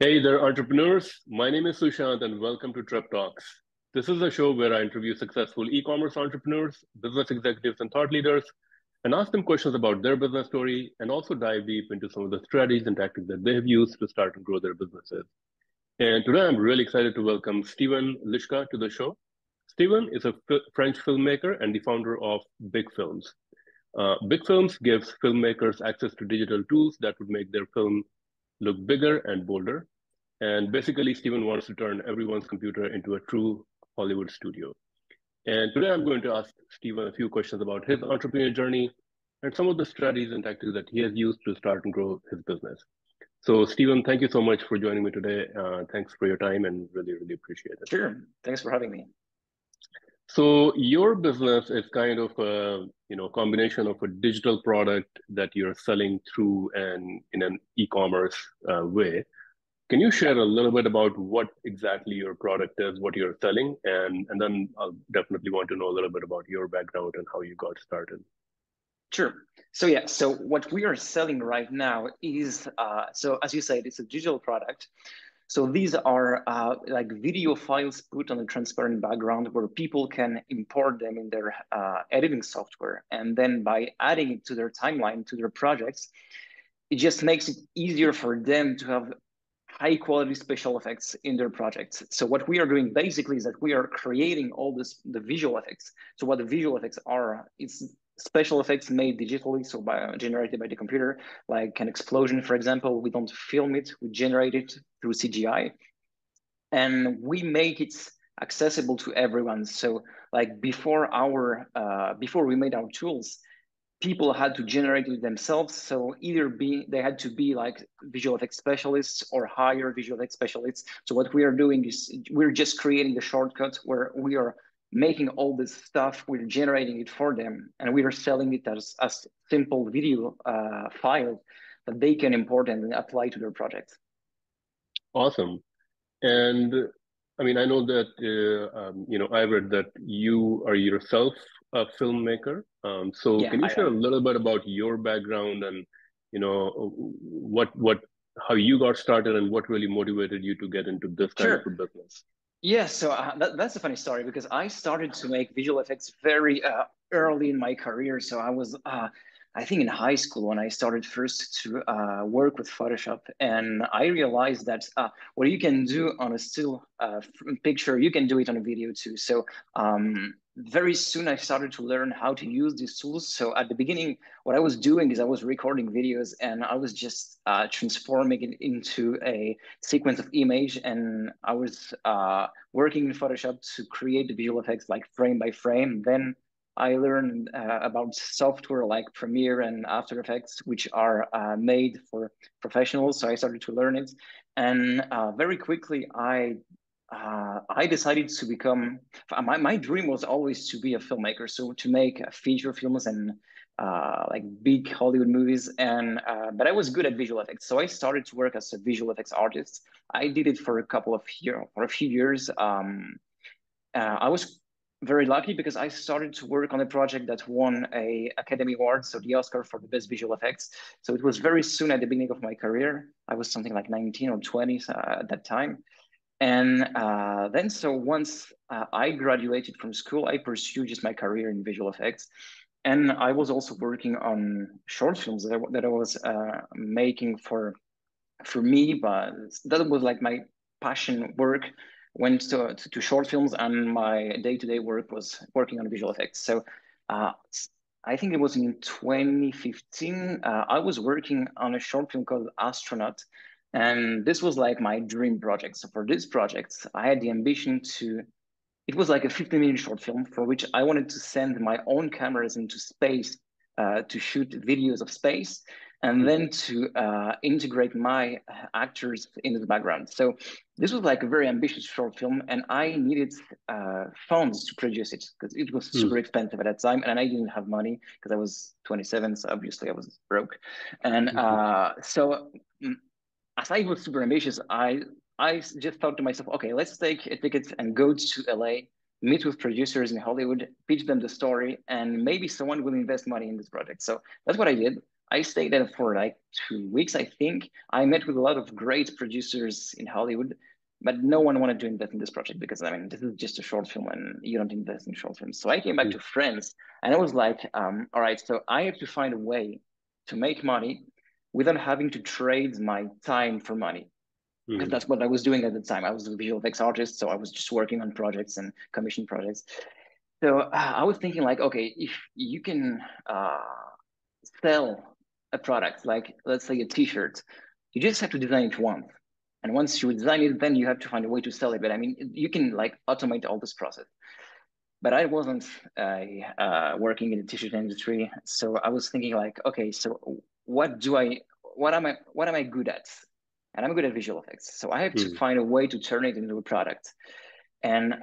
Hey there, entrepreneurs. My name is Sushant, and welcome to Trep Talks. This is a show where I interview successful e commerce entrepreneurs, business executives, and thought leaders, and ask them questions about their business story and also dive deep into some of the strategies and tactics that they have used to start and grow their businesses. And today I'm really excited to welcome Steven Liszka to the show. Steven is a French filmmaker and the founder of BigFilms. BigFilms gives filmmakers access to digital tools that would make their film look bigger and bolder. And basically, Steven wants to turn everyone's computer into a true Hollywood studio. And today I'm going to ask Steven a few questions about his entrepreneurial journey and some of the strategies and tactics that he has used to start and grow his business. So, Steven, thank you so much for joining me today. Thanks for your time and really, really appreciate it. Sure. Thanks for having me. So, your business is kind of a combination of a digital product that you're selling through and in an e-commerce way. Can you Yeah, share a little bit about what exactly your product is, what you're selling, and then I'll definitely want to know a little bit about your background and how you got started. sure. So what we are selling right now is, so as you said, it's a digital product. So these are like video files put on a transparent background where people can import them in their editing software. And then by adding it to their timeline, to their projects, it just makes it easier for them to have high quality special effects in their projects. So what we are doing basically is that we are creating all the visual effects. So what the visual effects are, it's special effects made digitally, so generated by the computer, like an explosion, for example. We don't film it, we generate it through CGI, and we make it accessible to everyone. So like before we made our tools, people had to generate it themselves. So they had to be like visual effects specialists or hire visual effects specialists. So what we are doing is we're just creating the shortcut where we are making all this stuff, we're generating it for them, and we are selling it as simple video file that they can import and apply to their projects. Awesome. And I mean, I know that I read that you are yourself a filmmaker. So Yeah, can you I share a am. little bit about your background and what how you got started and what really motivated you to get into this kind of Sure. a business? Yeah, so that's a funny story because I started to make visual effects very early in my career. So I think in high school when I started first to work with Photoshop, and I realized that what you can do on a still picture, you can do it on a video too. So very soon I started to learn how to use these tools. So at the beginning, what I was doing is I was recording videos and I was just transforming it into a sequence of image, and I was working in Photoshop to create the visual effects like frame by frame. Then I learned about software like Premiere and After Effects, which are made for professionals. So I started to learn it, and very quickly I decided to become. My dream was always to be a filmmaker, so to make feature films and like big Hollywood movies. And but I was good at visual effects, so I started to work as a visual effects artist. I did it for a few years. I was very lucky because I started to work on a project that won a Academy Award, so the Oscar for the best visual effects. So it was very soon at the beginning of my career. I was something like 19 or 20 at that time. And then, so once I graduated from school, I pursued just my career in visual effects. And I was also working on short films that I was making for me, but that was like my passion work went to short films, and my day-to-day work was working on visual effects. So uh, I think it was in 2015, I was working on a short film called Astronaut, and this was like my dream project. So for this project, I had the ambition to, it was like a 15-minute short film for which I wanted to send my own cameras into space to shoot videos of space, and then to integrate my actors into the background. So this was like a very ambitious short film, and I needed funds to produce it because it was super Mm-hmm. expensive at that time, and I didn't have money because I was 27, so obviously I was broke. And as I was super ambitious, I just thought to myself, okay, let's take a ticket and go to LA, meet with producers in Hollywood, pitch them the story, and maybe someone will invest money in this project. So that's what I did. I stayed there for like 2 weeks, I think. I met with a lot of great producers in Hollywood, but no one wanted to invest in this project because I mean, this is just a short film and you don't invest in short films. So I came back to France and I was like, all right, so I have to find a way to make money without having to trade my time for money. Because that's what I was doing at the time. I was a visual effects artist, so I was just working on projects and commission projects. So I was thinking like, okay, if you can sell a product, like let's say a T-shirt, you just have to design it once. And once you design it, then you have to find a way to sell it. But I mean, you can like automate all this process. But I wasn't working in the T-shirt industry, so I was thinking like, okay, so what am I good at? And I'm good at visual effects, so I have to find a way to turn it into a product. And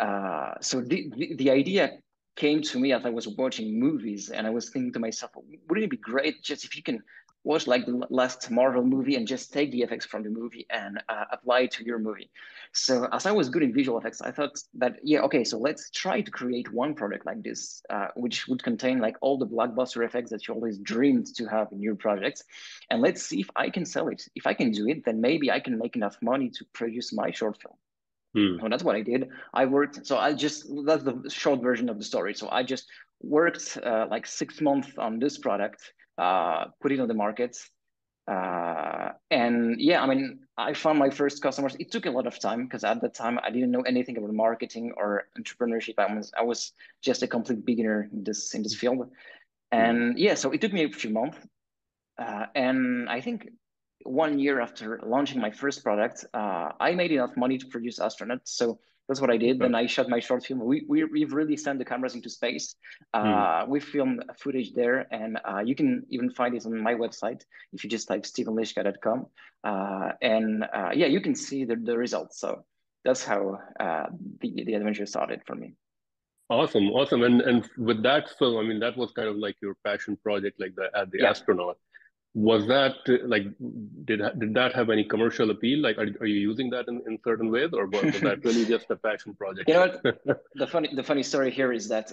so the idea came to me as I was watching movies, and I was thinking to myself, wouldn't it be great just if you can watch like the last Marvel movie and just take the effects from the movie and apply it to your movie? So as I was good in visual effects, I thought that, yeah, okay, so let's try to create one product like this, which would contain like all the blockbuster effects that you always dreamed to have in your projects. And let's see if I can sell it. If I can do it, then maybe I can make enough money to produce my short film. So that's what I did. I worked. So that's the short version of the story. So I just worked like 6 months on this product, put it on the market. And yeah, I mean, I found my first customers. It took a lot of time because at that time I didn't know anything about marketing or entrepreneurship. I was just a complete beginner in this field. And yeah, so it took me a few months. And I think 1 year after launching my first product, I made enough money to produce Astronaut. So that's what I did. Then I shot my short film. We've really sent the cameras into space. We filmed footage there, and you can even find it on my website if you just type stevenliszka.com. Yeah, you can see the results. So that's how the adventure started for me. Awesome, awesome. And with that film, I mean, that was kind of like your passion project, like the Yeah. Astronaut. Was that like did that have any commercial appeal? Like, are you using that in certain ways, or was that really just a passion project? You know what? The funny story here is that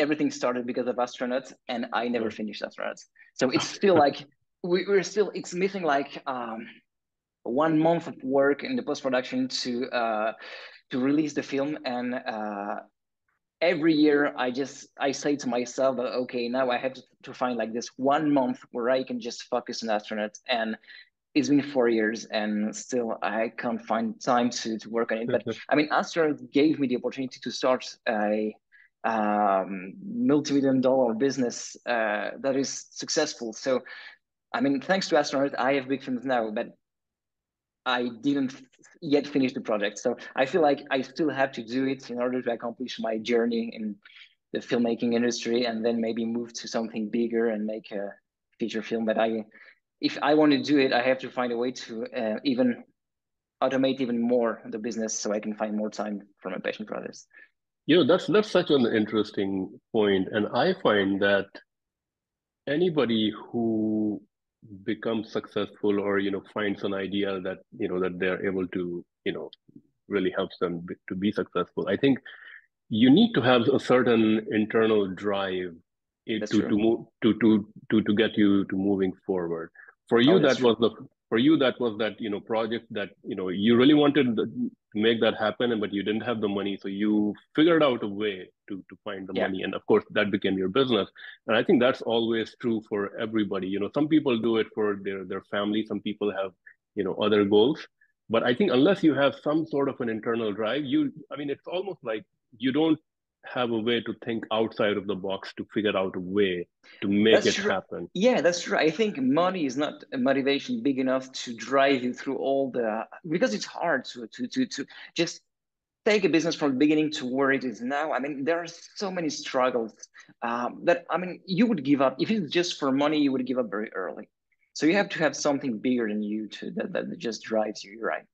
everything started because of Astronaut, and I never finished Astronaut. So it's still like we're still it's missing like 1 month of work in the post production to release the film, and every year I say to myself that okay, now I have to find like this 1 month where I can just focus on Astronaut. And it's been 4 years and still I can't find time to work on it. But I mean, Astronaut gave me the opportunity to start a multi-million-dollar business that is successful. So I mean, thanks to Astronaut, I have BigFilms now, but I didn't yet finish the project. So I feel like I still have to do it in order to accomplish my journey in the filmmaking industry, and then maybe move to something bigger and make a feature film. But if I want to do it, I have to find a way to even automate even more the business so I can find more time for my passion projects. That's such an interesting point, and I find that anybody who becomes successful or finds an idea that that they're able to really helps them to be successful. I think you need to have a certain internal drive That's to true. move to get you to moving forward. For you, Oh, that's that true. was that project that you really wanted to make that happen, but you didn't have the money, so you figured out a way to find the Yeah. money, and of course that became your business. And I think that's always true for everybody. Some people do it for their family, some people have other goals, but I think unless you have some sort of an internal drive, I mean, it's almost like you don't have a way to think outside of the box to figure out a way to make That's it true. happen. Yeah, that's true. I think money is not a motivation big enough to drive you through all the because it's hard to just take a business from the beginning to where it is now. I mean, there are so many struggles that I mean, you would give up if it's just for money. You would give up very early. So you have to have something bigger than you that just drives you. You're right.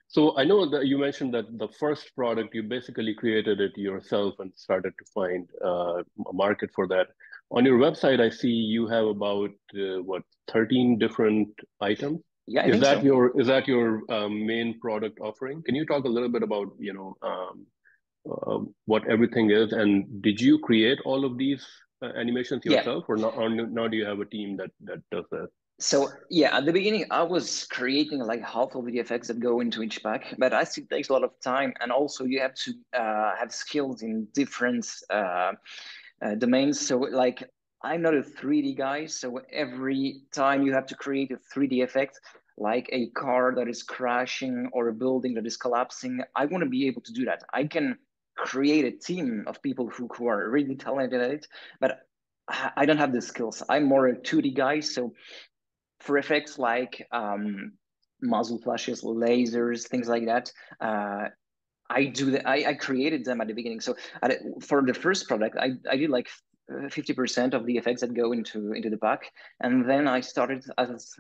So I know that you mentioned that the first product, you basically created it yourself and started to find a market for that. On your website, I see you have about 13 different items. Yeah, I Is think that so. your main product offering? Can you talk a little bit about what everything is, and did you create all of these animations Yeah. yourself, or not? Or now do you have a team that does that? So yeah, at the beginning, I was creating like half of the effects that go into each pack, but I see it takes a lot of time, and also you have to have skills in different domains. So like I'm not a 3D guy, so every time you have to create a 3D effect, like a car that is crashing or a building that is collapsing, I want to be able to do that. I can create a team of people who are really talented at it, but I don't have the skills. I'm more a 2D guy, so for effects like muzzle flashes, lasers, things like that. I do that. I created them at the beginning. So for the first product, I did like 50% of the effects that go into the pack, and then I started as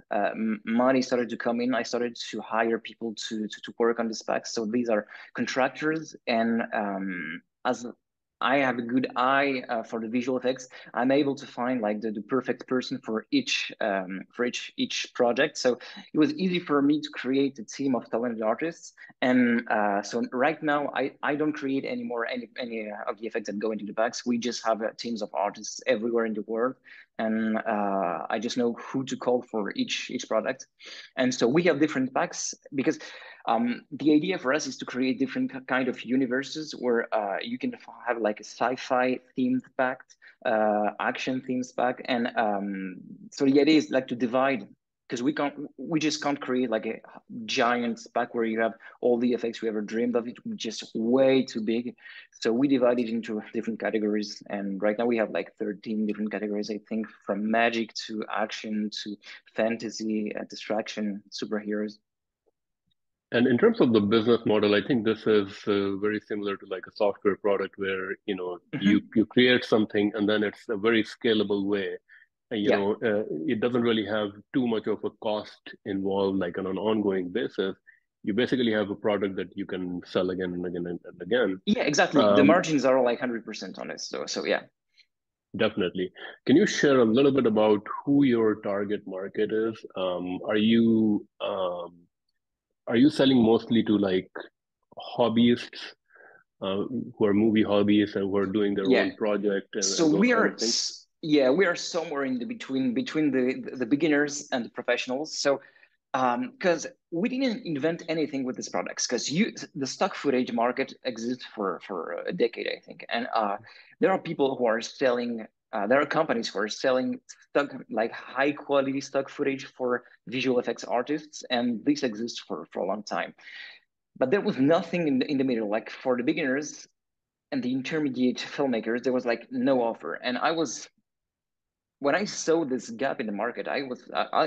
money started to come in. I started to hire people to work on this pack. So these are contractors, and as I have a good eye for the visual effects, I'm able to find like the perfect person for each project. So it was easy for me to create a team of talented artists. And so right now, I don't create anymore any of the effects that go into the packs. We just have teams of artists everywhere in the world, and I just know who to call for each product. And so we have different packs because the idea for us is to create different kind of universes where you can have like a sci-fi themed pack, action themes pack, and so the idea is like to divide because we just can't create like a giant pack where you have all the effects we ever dreamed of. It would just way too big. So we divide it into different categories, and right now we have like 13 different categories, I think, from magic to action to fantasy, distraction, superheroes. And in terms of the business model, I think this is very similar to like a software product where, you Mhm. you create something and then it's a very scalable way. And, Yeah. it doesn't really have too much of a cost involved, like on an ongoing basis. You basically have a product that you can sell again and again and again. Yeah, exactly. The Um, margins are like 100% on it. So yeah. Definitely. Can you share a little bit about who your target market is? Are you selling mostly to like hobbyists who are movie hobbyists and who are doing their Yeah. own project So and those we kind are of things? yeah, we are somewhere in the between the beginners and the professionals. So because we didn't invent anything with these products because you the stock footage market exists for a decade, I think. And there are people who are selling there are companies who are selling stock like high quality stock footage for visual effects artists, and this exists for a long time. But there was nothing in the middle. Like for the beginners and the intermediate filmmakers, there was like no offer. And I was when I saw this gap in the market, I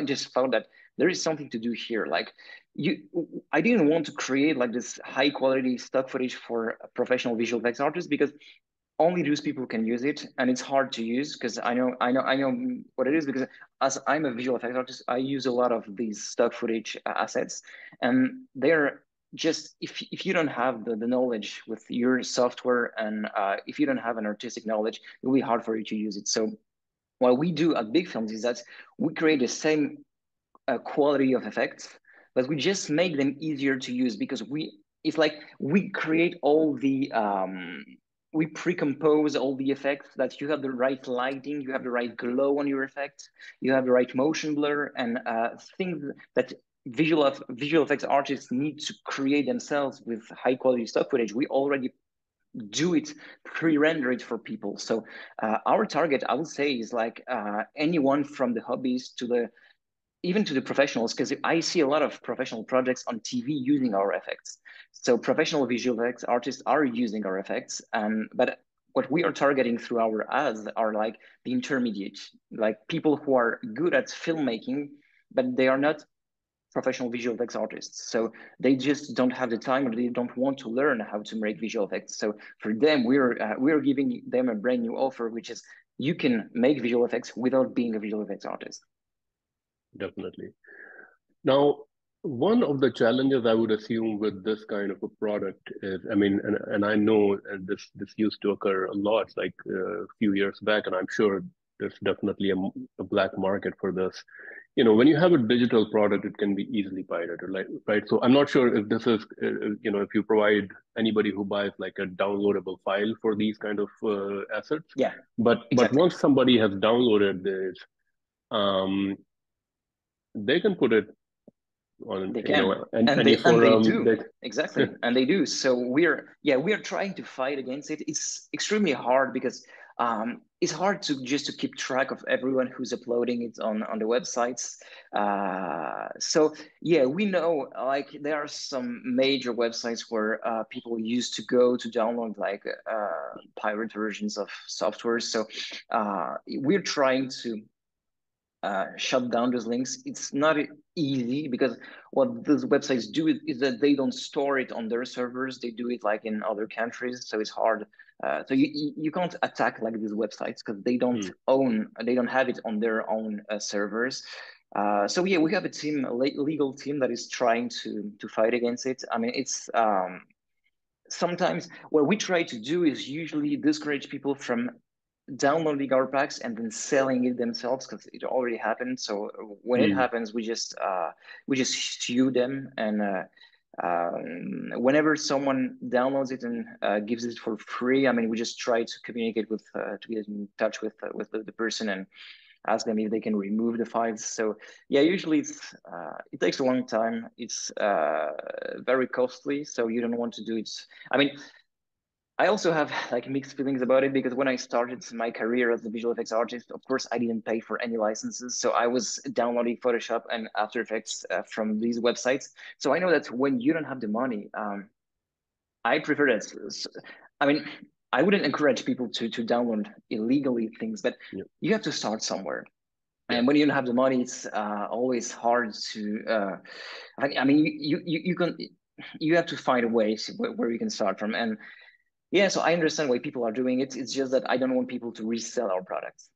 just found that there is something to do here. Like you, I didn't want to create like this high quality stock footage for professional visual effects artists because only those people can use it, and it's hard to use because I know what it is because as I'm a visual effects artist, I use a lot of these stock footage assets, and they're just if you don't have the knowledge with your software and if you don't have an artistic knowledge, it will be hard for you to use it. So what we do at BigFilms is that we create the same quality of effects, but we just make them easier to use because it's like we create all the we pre-compose all the effects that you have the right lighting, you have the right glow on your effects, you have the right motion blur, and things that visual effects artists need to create themselves with high quality stock footage. We already do it, pre-render it for people. So our target, I would say, is like anyone from the hobbies to the even to the professionals, because I see a lot of professional projects on TV using our effects. So professional visual effects artists are using our effects, but what we are targeting through our ads are like the intermediate, like people who are good at filmmaking, but they are not professional visual effects artists. So they just don't have the time or they don't want to learn how to make visual effects. So for them, we're giving them a brand new offer, which is you can make visual effects without being a visual effects artist. Definitely. Now, one of the challenges I would assume with this kind of a product is, I mean, and I know and this used to occur a lot, like a few years back, and I'm sure there's definitely a black market for this, when you have a digital product, it can be easily pirated, like, right? So I'm not sure if this is, if you provide anybody who buys like a downloadable file for these kind of assets, Yeah, but exactly. once somebody has downloaded this, um, they can put it on, They can, any and they forum. do, exactly, and they do. So we're trying to fight against it. It's extremely hard because it's hard to keep track of everyone who's uploading it on the websites. So yeah, we know like there are some major websites where people used to go to download like pirate versions of software. So we're trying to shut down those links. It's not easy because what those websites do is that they don't store it on their servers. They do it like in other countries, so it's hard. So you can't attack like these websites because they don't have it on their own servers. So yeah, we have a team, a legal team that is trying to fight against it. I mean, it's sometimes what we try to do is usually discourage people from downloading our packs and then selling it themselves because it already happened. So when it Mm. happens, we just sue them, and whenever someone downloads it and gives it for free, I mean, we just try to communicate with to get in touch with the person and ask them if they can remove the files. So yeah, usually it takes a long time. It's very costly, so you don't want to do it. I mean, I also have like mixed feelings about it because when I started my career as a visual effects artist, of course, I didn't pay for any licenses. So I was downloading Photoshop and After Effects from these websites. So I know that when you don't have the money, I prefer that. I mean, I wouldn't encourage people to download illegally things, but Yeah. you have to start somewhere. Yeah. And when you don't have the money, it's always hard to. I mean, you can you have to find a way where you can start from. And yeah, so I understand why people are doing it. It's just that I don't want people to resell our products.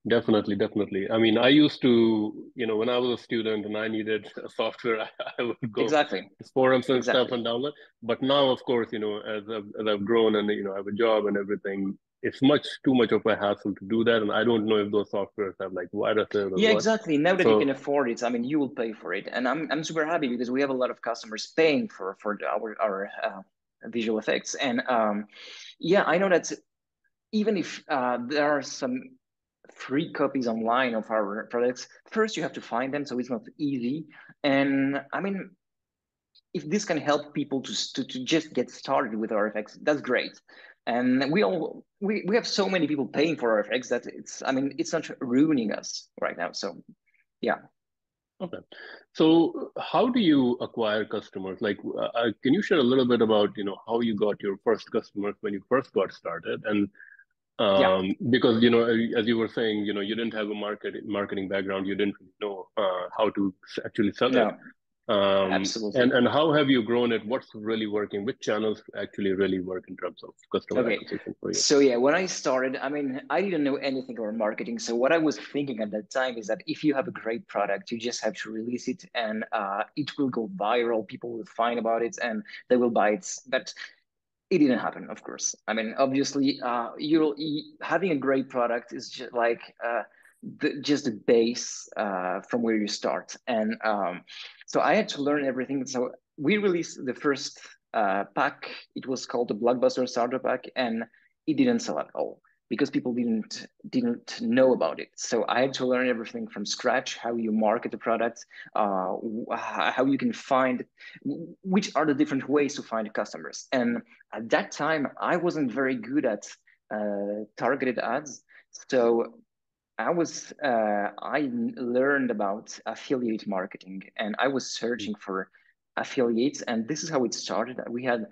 Definitely, definitely. I mean, I used to, when I was a student and I needed a software, I would go Exactly. to forums and stuff Exactly. and download. But now, of course, as I've grown and I have a job and everything, it's much too much of a hassle to do that. And I don't know if those softwares have like viruses or Yeah, what. exactly. Now that you can So afford it, I mean, you will pay for it, and I'm super happy because we have a lot of customers paying for our visual effects, and yeah, I know that even if there are some free copies online of our products, first you have to find them, so it's not easy. And I mean, if this can help people to just get started with our effects, that's great. And we have so many people paying for our effects that it's, I mean, it's not ruining us right now. So yeah. okay. So how do you acquire customers? Like, can you share a little bit about, how you got your first customers when you first got started? And Yeah. because, as you were saying, you didn't have a marketing background, you didn't really know how to actually sell it. No, And absolutely. how have you grown it? What's really working? Which channels actually really work in terms of customer Okay. acquisition for you? So yeah, when I started, I mean, I didn't know anything about marketing. So what I was thinking at that time is that if you have a great product, you just have to release it and it will go viral. People will find about it and they will buy it. But it didn't happen, of course. I mean, obviously, having a great product is just like just the base from where you start. And so I had to learn everything. So we released the first pack. It was called the BlockBuster Starter Pack, and it didn't sell at all because people didn't know about it. So I had to learn everything from scratch: how you market the product, how you can find, which are the different ways to find customers. And at that time, I wasn't very good at targeted ads. So I learned about affiliate marketing, and I was searching for affiliates, and this is how it started. We had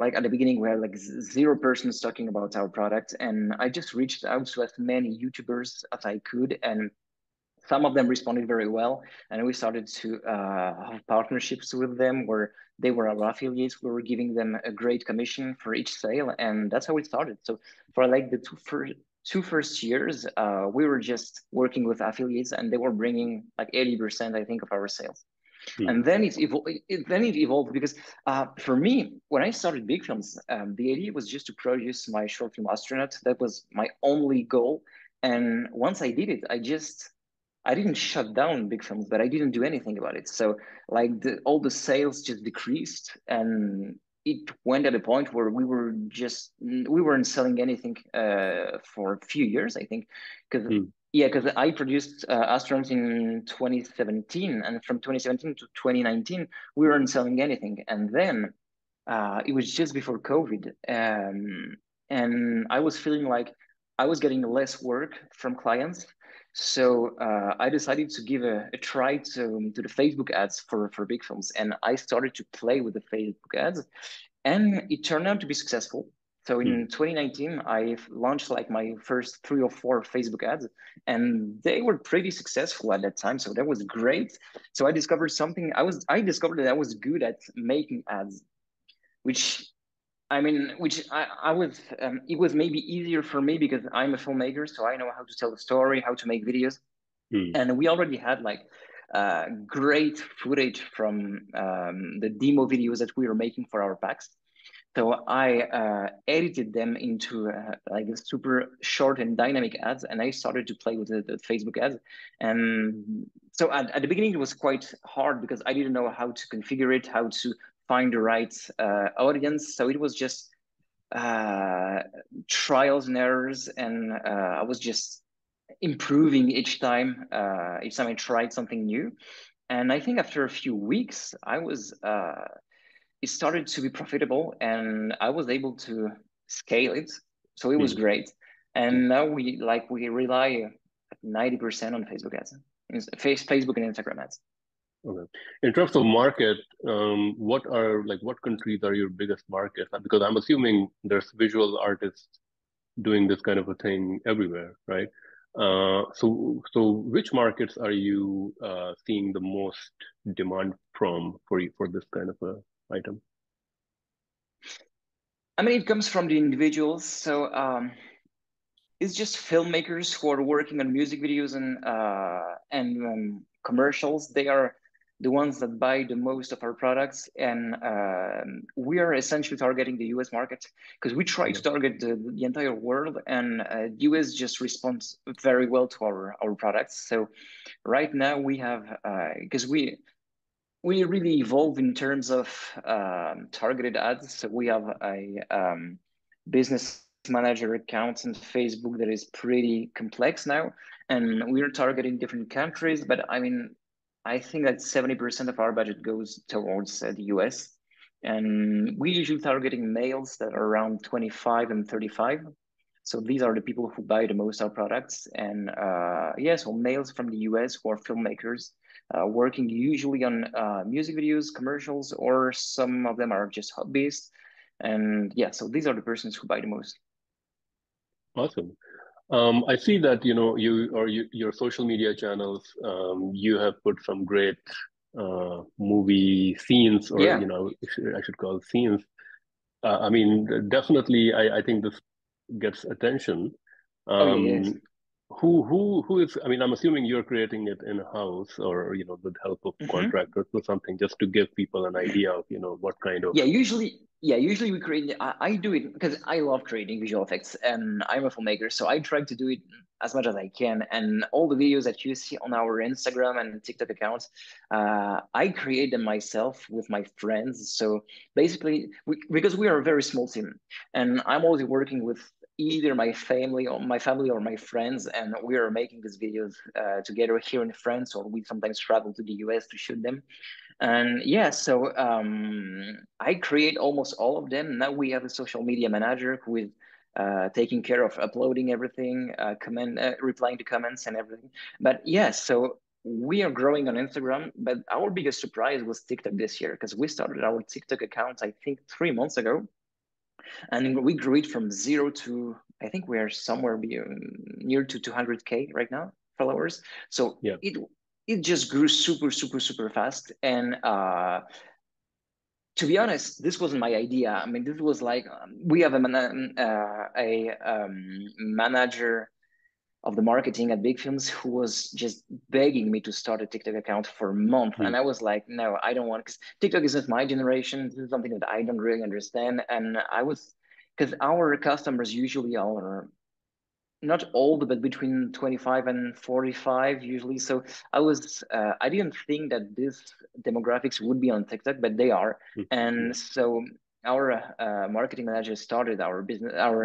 like at the beginning we had like 0 persons talking about our product, and I just reached out to as many YouTubers as I could, and some of them responded very well, and we started to have partnerships with them where they were our affiliates. We were giving them a great commission for each sale, and that's how it started. So for like the two first years, we were just working with affiliates, and they were bringing like 80%, I think, of our sales. Hmm. And then it evolved because for me, when I started BigFilms, the idea was just to produce my short film Astronaut. That was my only goal. And once I did it, I just I didn't shut down BigFilms, but I didn't do anything about it. So like all the sales just decreased, and it went at a point where we weren't selling anything for a few years, I think, because Mm. yeah, because I produced Astronaut in 2017, and from 2017 to 2019 we weren't selling anything, and then it was just before COVID, and I was feeling like I was getting less work from clients. So I decided to give a try to the Facebook ads for BigFilms, and I started to play with the Facebook ads, and it turned out to be successful. So Mm. in 2019, I launched like my first 3 or 4 Facebook ads, and they were pretty successful at that time. So that was great. So I discovered something. I discovered that I was good at making ads, which I was, it was maybe easier for me because I'm a filmmaker, so I know how to tell a story, how to make videos. Mm. And we already had like great footage from the demo videos that we were making for our packs. So I edited them into like a super short and dynamic ads, and I started to play with the Facebook ads. And so at the beginning, it was quite hard because I didn't know how to configure it, how to find the right audience. So it was just uh, trials and errors, and I was just improving each time I tried something new. And I think after a few weeks, it started to be profitable, and I was able to scale it. So it was Mm. great. Mm. And now we rely 90% on Facebook ads, Facebook and Instagram ads. Okay. In terms of market, what countries are your biggest markets? Because I'm assuming there's visual artists doing this kind of a thing everywhere, right? So which markets are you seeing the most demand from for this kind of a item? I mean, it comes from the individuals. So it's just filmmakers who are working on music videos and commercials. They are the ones that buy the most of our products, and we are essentially targeting the US market because we try to Okay. target the entire world, and US just responds very well to our products. So right now we have because we really evolve in terms of targeted ads. So we have a business manager account on Facebook that is pretty complex now, and we're targeting different countries. But I mean, I think that 70% of our budget goes towards the US, and we usually targeting males that are around 25 and 35. So these are the people who buy the most our products, and so males from the US who are filmmakers working usually on music videos, commercials, or some of them are just hobbyists. And yeah, so these are the persons who buy the most. Awesome. I see that your social media channels. You have put some great movie scenes, or Yeah. I should call scenes. I mean, definitely, I think this gets attention. Oh yeah, yes. Um, who is? I mean, I'm assuming you're creating it in-house, or with help of Mm-hmm. contractors or something, just to give people an idea of what kind of. Usually we create. I do it because I love creating visual effects, and I'm a filmmaker, so I try to do it as much as I can. And all the videos that you see on our Instagram and TikTok accounts, I create them myself with my friends. So basically, because we are a very small team, and I'm always working with either my family or my friends, and we are making these videos together here in France, or we sometimes travel to the US to shoot them. And yeah, so I create almost all of them. Now we have a social media manager who is taking care of uploading everything, replying to comments and everything. But yeah, so we are growing on Instagram, but our biggest surprise was TikTok this year because we started our TikTok account, I think 3 months ago, and we grew it from zero to, I think we are somewhere near to 200K right now followers. So Yeah. it just grew super super super fast, and to be honest, this wasn't my idea. I mean, this was like we have a manager of the marketing at BigFilms who was just begging me to start a TikTok account for a month. Hmm. And I was like, no, I don't want, because TikTok isn't my generation. This is something that I don't really understand. And I was, because our customers usually are not old, but between 25 and 45 usually. So I didn't think that this demographics would be on TikTok, but they are. Yeah. And so our marketing manager started our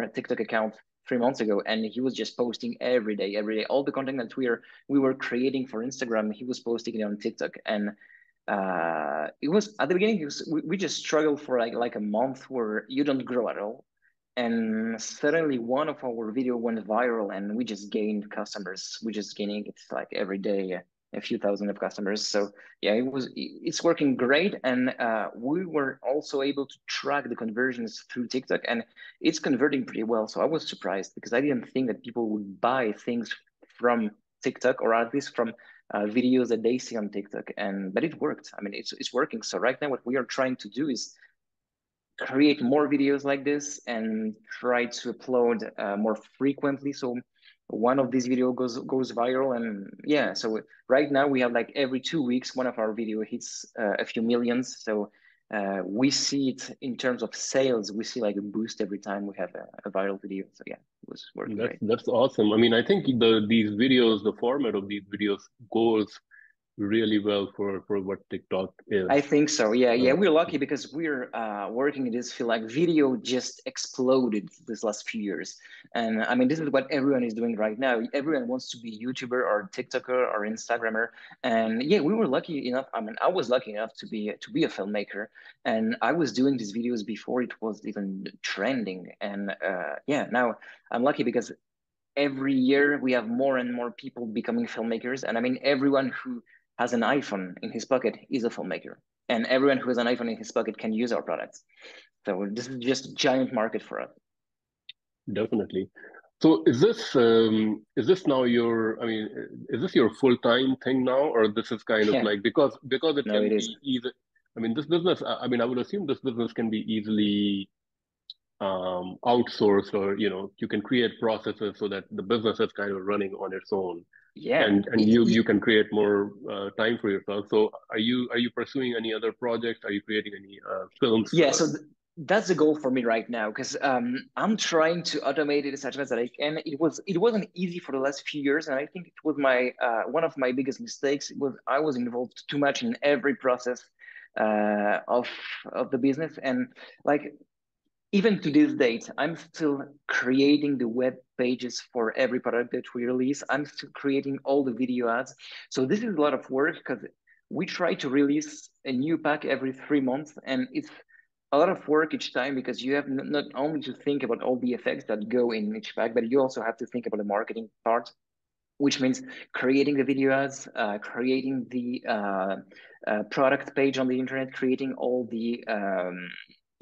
TikTok account 3 months ago, and he was just posting every day, all the content that we were creating for Instagram. He was posting it on TikTok, and it was at the beginning. We just struggled for like a month where you don't grow at all, and suddenly one of our video went viral, and we just gained customers. We just gaining it's like every day a few thousand of customers. So yeah, it's working great, and we were also able to track the conversions through TikTok, and it's converting pretty well. So I was surprised because I didn't think that people would buy things from TikTok, or at least from videos that they see on TikTok. And but it worked. I mean, it's working. So right now, what we are trying to do is create more videos like this and try to upload more frequently. So one of these video goes viral, and yeah. So right now we have like every 2 weeks, one of our video hits a few millions. So we see it in terms of sales. We see like a boost every time we have a viral video. So yeah, it was working great. That's awesome. I mean, I think these videos, the format of these videos goes really well for what TikTok is. I think so. Yeah, yeah. Uh, We're lucky because we're working in this field. Like video just exploded this last few years, and I mean, this is what everyone is doing right now. Everyone wants to be YouTuber or TikToker or Instagrammer, and yeah, we were lucky enough. I mean, I was lucky enough to be a filmmaker, and I was doing these videos before it was even trending. And yeah, now I'm lucky because every year we have more and more people becoming filmmakers. And I mean, everyone who has an iPhone in his pocket is a filmmaker. And everyone who has an iPhone in his pocket can use our products. So this is just a giant market for us. Definitely. So is this now your, I mean, is this your full-time thing now, or this is kind of Yeah, like because it no, can it is. be either, I mean, this business, I mean, I would assume this business can be easily outsourced, or you can create processes so that the business is kind of running on its own, Yeah. and you can create more time for yourself. So are you pursuing any other projects? Are you creating any films? Yeah, so that's the goal for me right now because I'm trying to automate it as much as I can. It wasn't easy for the last few years, and I think it was my one of my biggest mistakes. It was I was involved too much in every process of the business, and like even to this date, I'm still creating the web pages for every product that we release. I'm still creating all the video ads. So this is a lot of work because we try to release a new pack every 3 months, and it's a lot of work each time because you have not only to think about all the effects that go in each pack, but you also have to think about the marketing part, which means creating the video ads, creating the product page on the internet, creating all the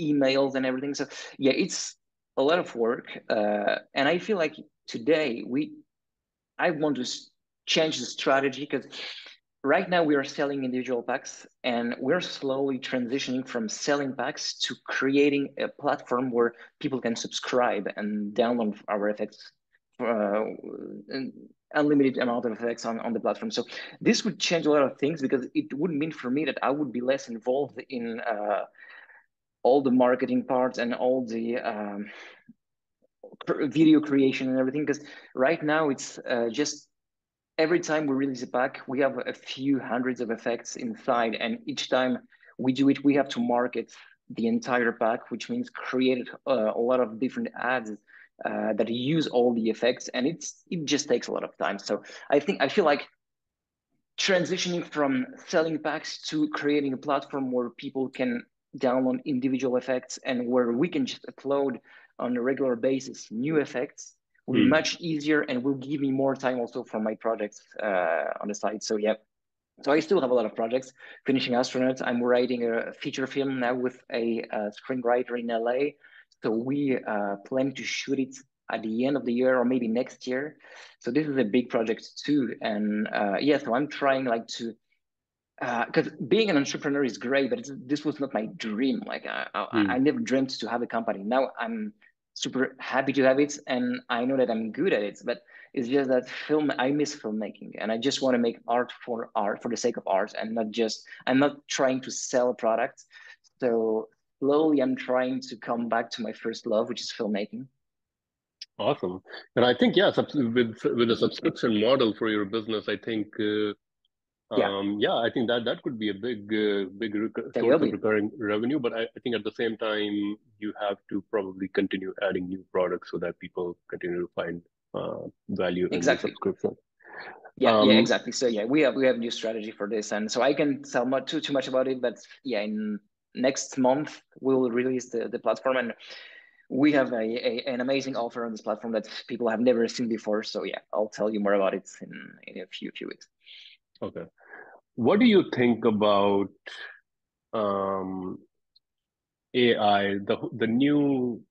emails and everything. So yeah, it's a lot of work, and I feel like today I want to change the strategy because right now we are selling individual packs, and we're slowly transitioning from selling packs to creating a platform where people can subscribe and download our effects, an unlimited amount of effects on the platform. So this would change a lot of things because it would mean for me that I would be less involved in all the marketing parts and all the video creation and everything. Because right now it's just every time we release a pack, we have a few hundreds of effects inside, and each time we do it, we have to market the entire pack, which means create a lot of different ads that use all the effects, and it just takes a lot of time. So I feel like transitioning from selling packs to creating a platform where people can download individual effects and where we can just upload on a regular basis new effects will be Hmm. much easier and will give me more time also for my projects on the side. So yeah, so I still have a lot of projects. Finishing Astronaut, I'm writing a feature film now with a screenwriter in LA. So we plan to shoot it at the end of the year or maybe next year. So this is a big project too. And yeah, so I'm trying like to because being an entrepreneur is great, but this was not my dream. Like I Hmm. never dreamt to have a company. Now I'm super happy to have it, and I know that I'm good at it. But it's just that I miss filmmaking, and I just want to make art for the sake of art, and not just. I'm not trying to sell a product. So slowly, I'm trying to come back to my first love, which is filmmaking. Awesome. And I think, yeah, with a subscription model for your business, I think, Yeah, yeah, I think that that could be a there will source of be. recurring revenue. But I think at the same time, you have to probably continue adding new products so that people continue to find value in the Exactly. subscription. Yeah, Um, exactly. So yeah, we have new strategy for this, and so I can tell much too much about it, but yeah, in next month we'll release the platform, and we have an amazing offer on this platform that people have never seen before. So yeah, I'll tell you more about it in a few weeks. okay. What do you think about um, AI, the new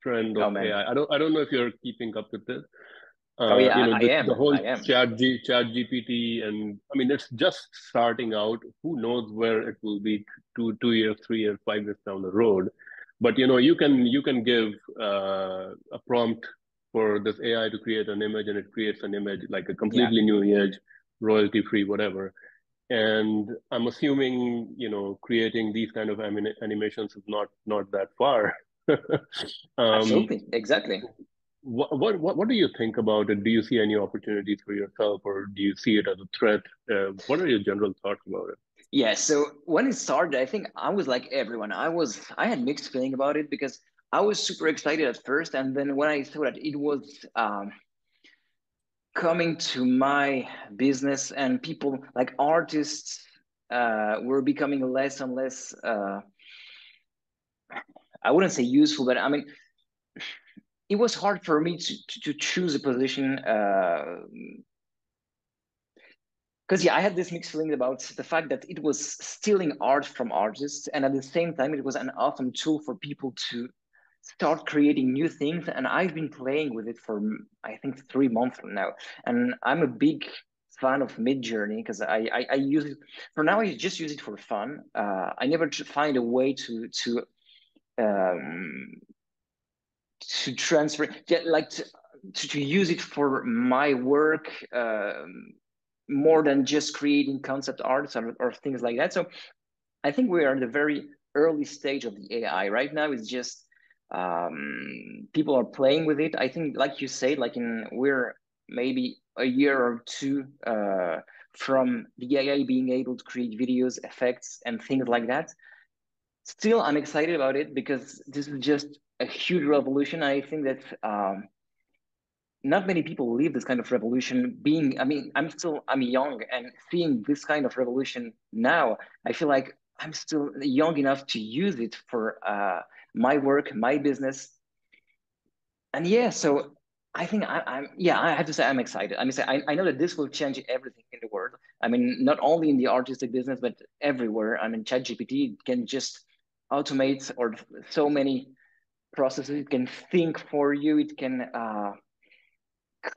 trend of Oh man. AI? I don't know if you're keeping up with this. Oh yeah, You know, I am. the whole I am. chat GPT, and I mean it's just starting out. Who knows where it will be 2 years, 3 years, 5 years down the road. But you know, you can give a prompt for this AI to create an image, and it creates an image like a Yeah, completely new image, royalty free, whatever. And I'm assuming, you know, creating these kind of animations is not that far. um, absolutely. Exactly. what do you think about it? Do you see any opportunities for yourself, or do you see it as a threat? What are your general thoughts about it? Yeah, so when it started, I think I was like everyone. I had mixed feeling about it because I was super excited at first, and then when I saw that it was coming to my business and people like artists were becoming less and less I wouldn't say useful, but I mean it was hard for me to choose a position because yeah, I had this mixed feeling about the fact that it was stealing art from artists, and at the same time, it was an awesome tool for people to start creating new things. And I've been playing with it for I think 3 months from now, and I'm a big fan of Mid Journey because I use it for now. I just use it for fun. I never find a way um, to transfer, yeah, like to use it for my work. More than just creating concept arts or things like that. So I think we are in the very early stage of the AI. Right now, it's just people are playing with it. I think, like you say, we're maybe a year or two from the AI being able to create videos, effects, and things like that. Still, I'm excited about it because this is just a huge revolution. I think that not many people live this kind of revolution being, I mean, I'm young, and seeing this kind of revolution now, I feel like I'm still young enough to use it for my work, my business. And yeah, so I think I'm yeah, I have to say I'm excited. I know that this will change everything in the world. I mean, not only in the artistic business but everywhere. I mean, ChatGPT can just automate or so many processes. It can think for you. It can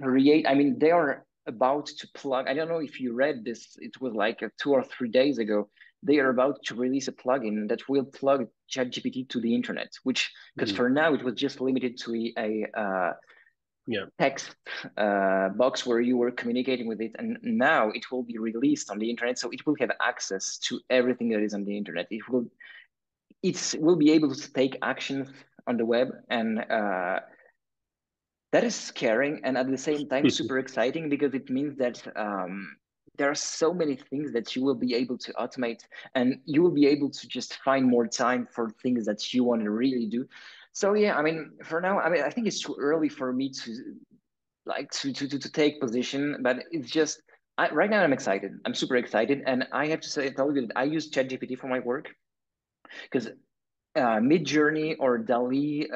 create. I mean, they are about to plug. I don't know if you read this. It was like 2 or 3 days ago. They are about to release a plugin that will plug ChatGPT to the internet. Which, because Mm, for now it was just limited to a yeah. text box where you were communicating with it, and now it will be released on the internet. So it will have access to everything that is on the internet. It will be able to take actions on the web, and that is scaring and at the same time super exciting because it means that there are so many things that you will be able to automate, and you will be able to just find more time for things that you want to really do. So yeah, I mean, for now, I mean, I think it's too early for me to like to take position, but it's just right now I'm excited. I'm super excited, and I have to say, tell you that I use ChatGPT for my work because Mid Journey or DALI,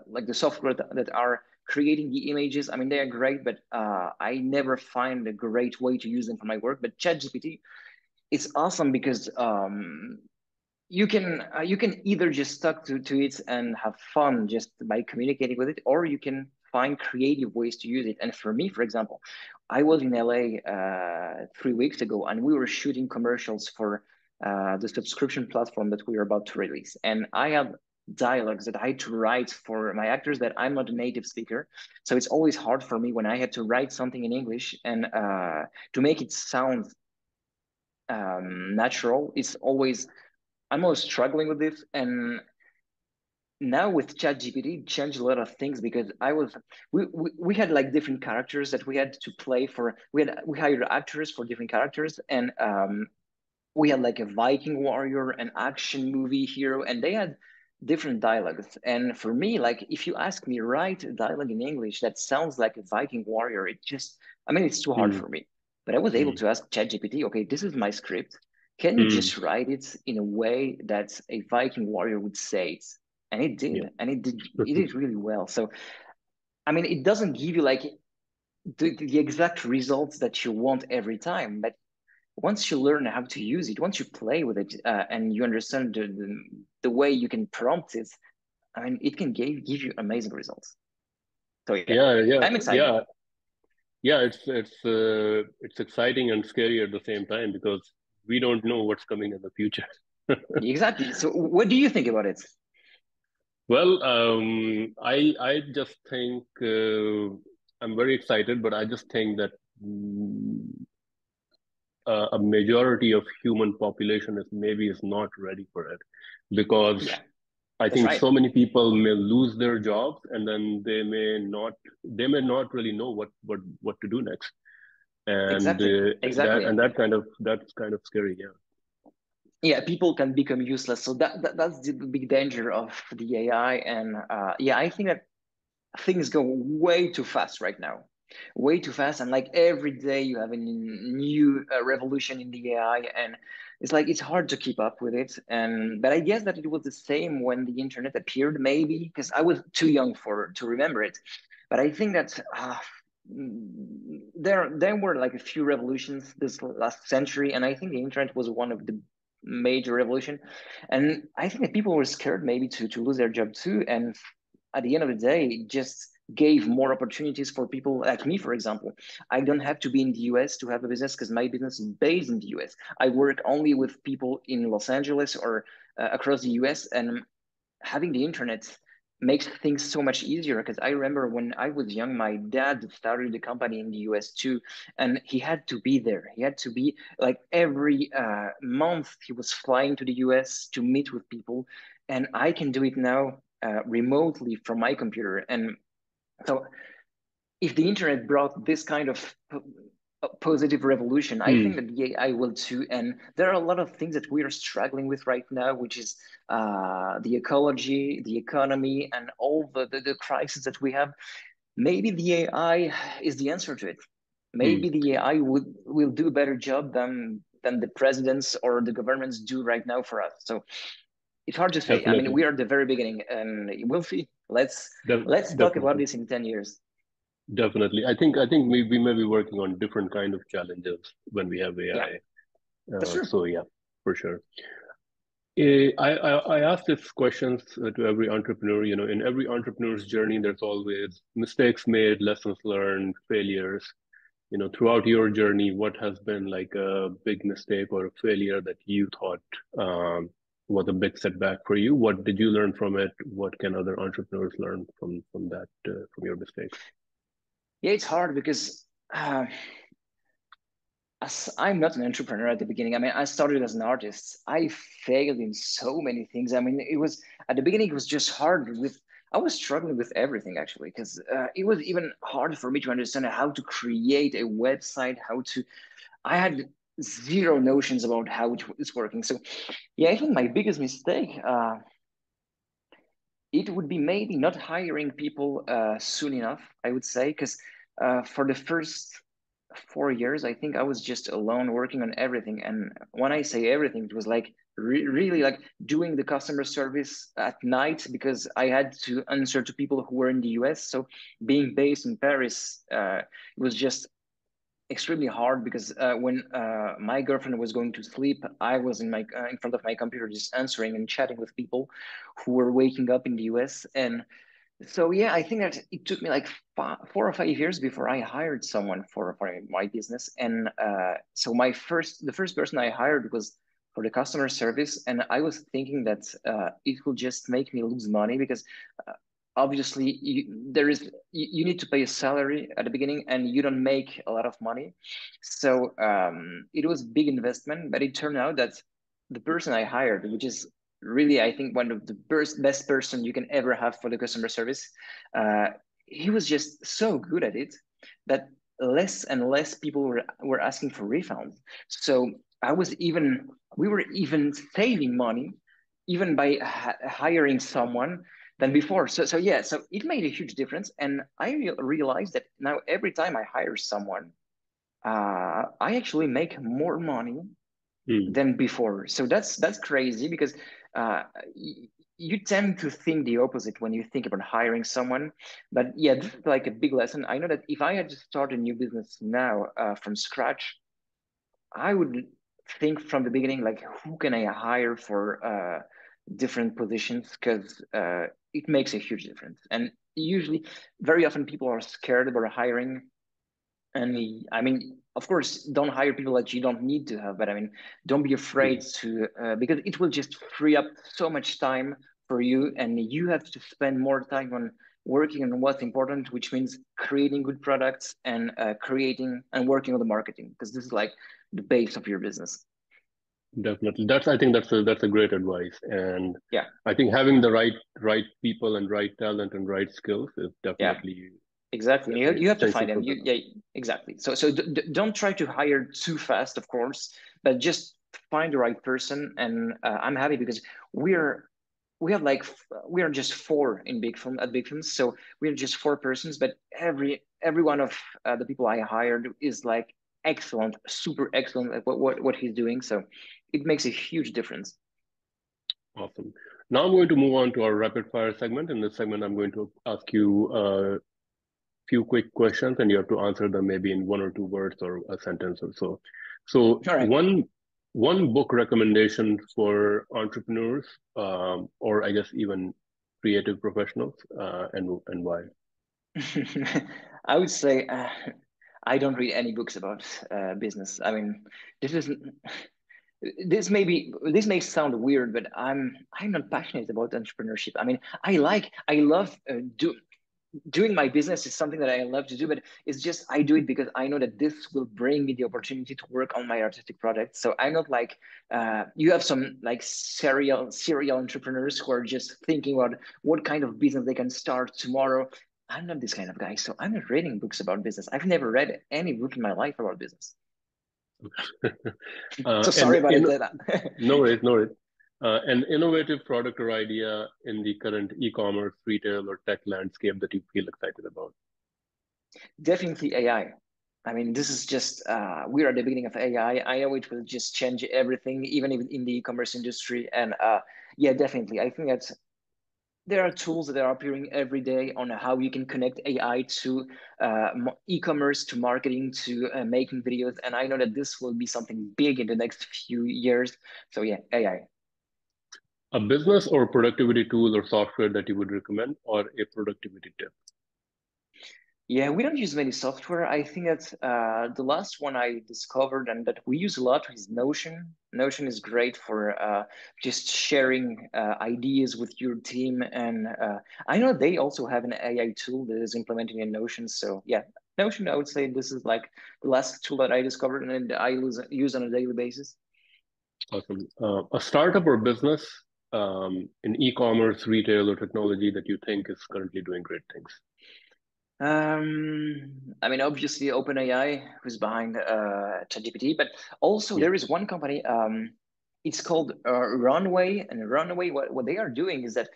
like the software that are creating the images, I mean, they are great, but I never find a great way to use them for my work. But ChatGPT is awesome because you can either just stuck to it and have fun just by communicating with it, or you can find creative ways to use it. And for me, for example, I was in LA 3 weeks ago, and we were shooting commercials for the subscription platform that we were about to release, and I have dialogues that I had to write for my actors that I'm not a native speaker. So it's always hard for me when I had to write something in English and to make it sound natural. It's always I'm always struggling with this, and now with ChatGPT, it changed a lot of things because we had like different characters that we had to play for. We hired actors for different characters, and we had like a Viking warrior, an action movie hero, and they had different dialogues. And for me, like if you ask me write dialogue in English that sounds like a Viking warrior, I mean, it's too hard Mm, for me. But I was able mm, to ask ChatGPT, okay, this is my script. Can you mm. just write it in a way that a Viking warrior would say it? And it Yeah. did, and it did really well. So I mean, it doesn't give you like the exact results that you want every time, but once you learn how to use it, once you play with it, and you understand the way you can prompt it, I mean, it can give you amazing results. So yeah, Yeah, yeah, I'm excited. yeah, yeah. It's exciting and scary at the same time because we don't know what's coming in the future. Exactly. So what do you think about it? Well, I just think I'm very excited, but I just think that a majority of human population is not ready for it because Yeah, I that's think right. so many people may lose their jobs and then they may not really know what to do next. And Exactly. Exactly. that's kind of scary. Yeah. Yeah, people can become useless. So that's the big danger of the AI. And yeah, I think that things go way too fast right now, way too fast, and like every day you have a new revolution in the AI, and it's like it's hard to keep up with it. And but I guess that it was the same when the internet appeared, maybe because I was too young for to remember it. But I think that there were like a few revolutions this last century, and I think the internet was one of the major revolution. And I think that people were scared maybe to lose their job too, and at the end of the day, it just gave more opportunities for people like me, for example. I don't have to be in the US to have a business because my business is based in the US. I work only with people in Los Angeles or across the US, and having the internet makes things so much easier because I remember when I was young, my dad started a company in the US too, and he had to be there. He had to be like every month he was flying to the US to meet with people, and I can do it now remotely from my computer. And so if the internet brought this kind of positive revolution, I think Hmm. that the AI will too. And there are a lot of things that we are struggling with right now, which is the ecology, the economy, and all the crises that we have. Maybe the AI is the answer to it. Hmm. Maybe the AI will do a better job than the presidents or the governments do right now for us. So it's hard to say. I mean, Definitely. we are at the very beginning, and we'll see. Let's talk about Definitely. this in 10 years. Definitely. I think we may be working on different kind of challenges when we have Yeah, AI. that's true. So yeah, for sure. I ask these questions to every entrepreneur. You know, in every entrepreneur's journey, there's always mistakes made, lessons learned, failures. You know, throughout your journey, what has been like a big mistake or a failure that you thought was a big setback for you? What did you learn from it? What can other entrepreneurs learn from that from your mistakes? Yeah, it's hard because as I'm not an entrepreneur at the beginning. I mean, I started as an artist. I failed in so many things. I mean, it was at the beginning, it was just hard with, I was struggling with everything actually, because it was even hard for me to understand how to create a website, I had zero notions about how it's working. So, yeah, I think my biggest mistake, it would be maybe not hiring people soon enough, I would say, because for the first 4 years, I think I was just alone working on everything. And when I say everything, it was like really like doing the customer service at night because I had to answer to people who were in the US. So being based in Paris, it was just extremely hard because when my girlfriend was going to sleep, I was in front of my computer just answering and chatting with people who were waking up in the US. And so yeah, I think that it took me like 4 or 5 years before I hired someone for my business. And so the first person I hired was for the customer service, and I was thinking that it will just make me lose money because uh, obviously you need to pay a salary at the beginning, and you don't make a lot of money. So it was a big investment, but it turned out that the person I hired, which is really, I think one of the best person you can ever have for the customer service. He was just so good at it that less and less people were asking for refunds. So we were even saving money, even by hiring someone than before. So yeah, so it made a huge difference. And I realized that now every time I hire someone, I actually make more money than before. So that's crazy because uh, you tend to think the opposite when you think about hiring someone. But yeah, this is like a big lesson. I know that if I had to start a new business now from scratch, I would think from the beginning, like, who can I hire for different positions? Because it makes a huge difference. And usually, very often people are scared about hiring. And I mean, of course, don't hire people that you don't need to have, but I mean, don't be afraid to, because it will just free up so much time for you, and you have to spend more time on working on what's important, which means creating good products and creating and working on the marketing, because this is like the base of your business. Definitely. I think that's a great advice. And Yeah, I think having the right people and right talent and right skills is yeah, definitely exactly. You have to essential find them. for business. Yeah, exactly. So don't try to hire too fast, of course, but just find the right person. And I'm happy because we're we have like we are just four in big films, so we're just four persons, but every one of the people I hired is like excellent, super excellent at what he's doing, so it makes a huge difference. Awesome. Now I'm going to move on to our rapid fire segment. In this segment, I'm going to ask you a few quick questions, and you have to answer them maybe in one or two words or a sentence or so. So All right. one book recommendation for entrepreneurs, or I guess even creative professionals, and why? I would say I don't read any books about business. I mean, this is this may sound weird, but I'm not passionate about entrepreneurship. I mean, I love doing my business is something that I love to do, but it's just I do it because I know that this will bring me the opportunity to work on my artistic project. So I'm not like you have some like serial entrepreneurs who are just thinking about what kind of business they can start tomorrow. I'm not this kind of guy, so I'm not reading books about business. I've never read any book in my life about business. So And sorry about in it. no worries, no worries. An innovative product or idea in the current e-commerce, retail, or tech landscape that you feel excited about. Definitely AI. I mean, this is just we're at the beginning of AI. I know it will just change everything, even in the e-commerce industry. And yeah, definitely, I think that there are tools that are appearing every day on how you can connect AI to e-commerce, to marketing, to making videos. And I know that this will be something big in the next few years. So yeah, AI. A business or productivity tool or software that you would recommend, or a productivity tip. Yeah, we don't use many software. I think that the last one I discovered and that we use a lot is Notion. Notion is great for just sharing ideas with your team. And I know they also have an AI tool that is implementing in Notion. So yeah, Notion, I would say this is like the last tool that I discovered and I use on a daily basis. Awesome. A startup or business in e-commerce, retail, or technology that you think is currently doing great things. I mean, obviously OpenAI, who's behind ChatGPT, but also Yeah. there is one company. It's called Runway, and Runway. What they are doing is that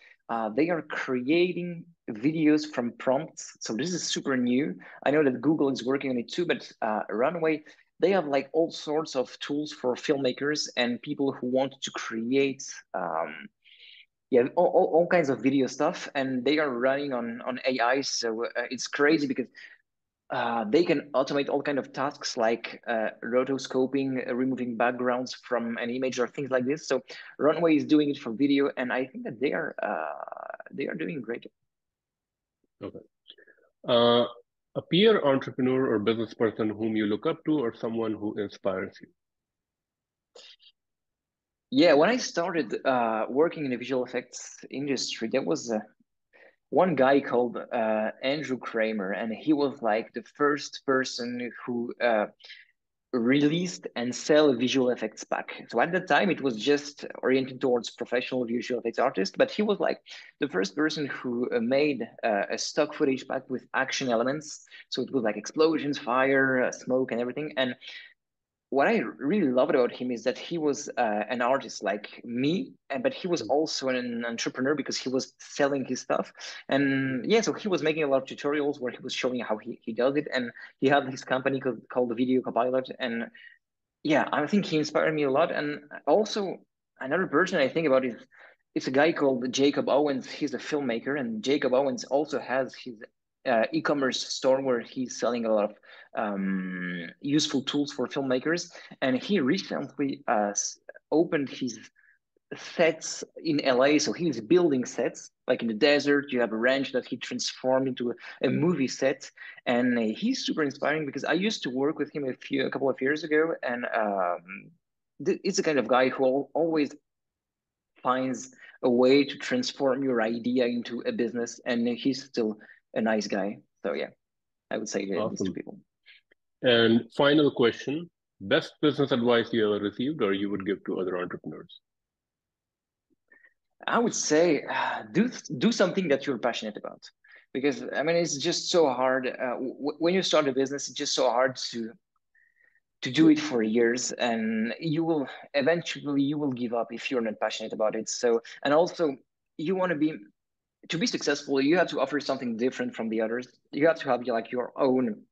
they are creating videos from prompts. So this is super new. I know that Google is working on it too, but Runway, they have like all sorts of tools for filmmakers and people who want to create. Yeah, all kinds of video stuff, and they are running on AI. So it's crazy because they can automate all kind of tasks like rotoscoping, removing backgrounds from an image or things like this. So Runway is doing it for video, and I think that they are doing great. Okay. Uh, a peer entrepreneur or business person whom you look up to, or someone who inspires you. Yeah, when I started working in the visual effects industry, there was one guy called Andrew Kramer, and he was like the first person who released and sell a visual effects pack. So at that time, it was just oriented towards professional visual effects artists, but he was like the first person who made a stock footage pack with action elements. So it was like explosions, fire, smoke, and everything. And what I really loved about him is that he was an artist like me, but he was also an entrepreneur because he was selling his stuff. And yeah, so he was making a lot of tutorials where he was showing how he does it. And he had his company called the Video Copilot. And yeah, I think he inspired me a lot. And also another person I think about is it's a guy called Jacob Owens. He's a filmmaker, and Jacob Owens also has his e-commerce store where he's selling a lot of useful tools for filmmakers. And he recently opened his sets in LA. So he's building sets like in the desert. You have a ranch that he transformed into a movie set, and he's super inspiring because I used to work with him a couple of years ago, and it's the kind of guy who always finds a way to transform your idea into a business, and he's still a nice guy. So yeah, I would say these two Awesome. people. And final question, best business advice you ever received or you would give to other entrepreneurs? I would say do something that you're passionate about, because I mean it's just so hard when you start a business. It's just so hard to do it for years, and you will eventually you will give up if you're not passionate about it. So and also you want to be successful. You have to offer something different from the others. You have to have like your own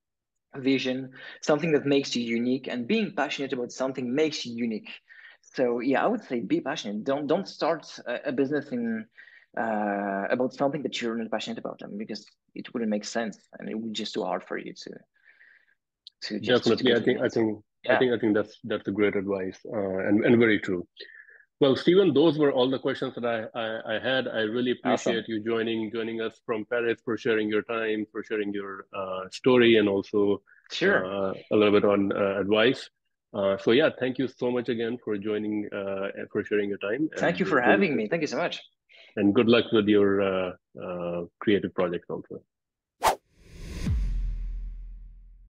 vision, something that makes you unique, and being passionate about something makes you unique. So yeah, I would say be passionate. Don't start a business in about something that you're not passionate about, I mean, because it wouldn't make sense, and it would just too hard for you to Definitely. get I to the think I end. So think I yeah, think I think that's a great advice, and very true. Well, Stephen, those were all the questions that I had. I really appreciate awesome. you joining us from Paris, for sharing your time, for sharing your story, and also Sure. a little bit on advice. So yeah, thank you so much again for joining and for sharing your time, Thank and you for we'll having me. Thank you so much. and good luck with your creative projects also.